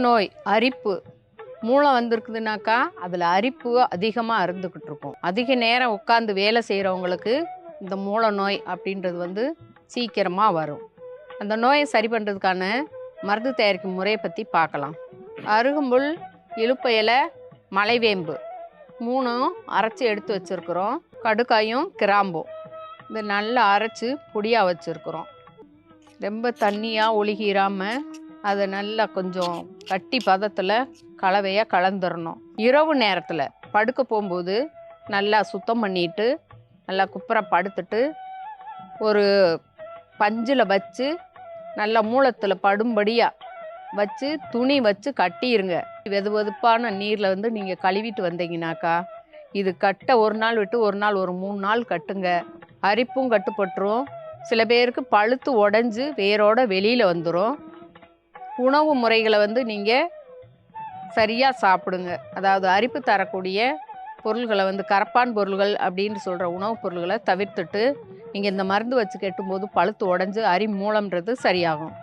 நோய் அரிப்பு மூளை வந்திருக்குதுனாக்கா அதில் அரிப்பு அதிகமாக இருந்துக்கிட்டு இருக்கும். அதிக நேரம் உட்காந்து வேலை செய்கிறவங்களுக்கு இந்த மூளை நோய் அப்படின்றது சீக்கிரமாக வரும். அந்த நோயை சரி பண்ணுறதுக்கான மருந்து தயாரிக்கும் முறையை பற்றி பார்க்கலாம். அருகம்புல், இலுப்பை இலை, மலைவேம்பு 3 அரைச்சி எடுத்து வச்சுருக்குறோம். கடுக்காயும் கிராம்பும் இதை நல்லா அரைச்சி பொடியாக வச்சுருக்குறோம். ரொம்ப தண்ணியாக ஒழுகிராமல் அதை நல்லா கொஞ்சம் கட்டி பதத்தில் கலவையாக கலந்துடணும். இரவு நேரத்தில் படுக்க போகும்போது நல்லா சுத்தம் பண்ணிட்டு நல்லா குப்புற படுத்துட்டு ஒரு பஞ்சில் வச்சு நல்லா மூலத்தில் படும்படியாக வச்சு துணி வச்சு கட்டிடுங்க. வெதுவெதுப்பான நீரில் நீங்கள் கழுவிட்டு வந்தீங்கன்னாக்கா இது கட்ட ஒரு நாள் விட்டு ஒரு நாள் ஒரு 3 நாள் கட்டுங்க. அரிப்பும் கட்டுப்பட்டுரும். சில பேருக்கு பழுத்து உடஞ்சி வேரோட வெளியில் வந்துடும். உணவு முறைகளை நீங்கள் சரியாக சாப்பிடுங்க. அதாவது அரிப்பு தரக்கூடிய பொருள்களை கரப்பான் பொருள்கள் அப்படின்னு சொல்கிற உணவுப் பொருள்களை தவிர்த்துட்டு நீங்கள் இந்த மருந்து வச்சு கட்டும்போது பழுத்து உடஞ்சி மூலம்ன்றது சரியாகும்.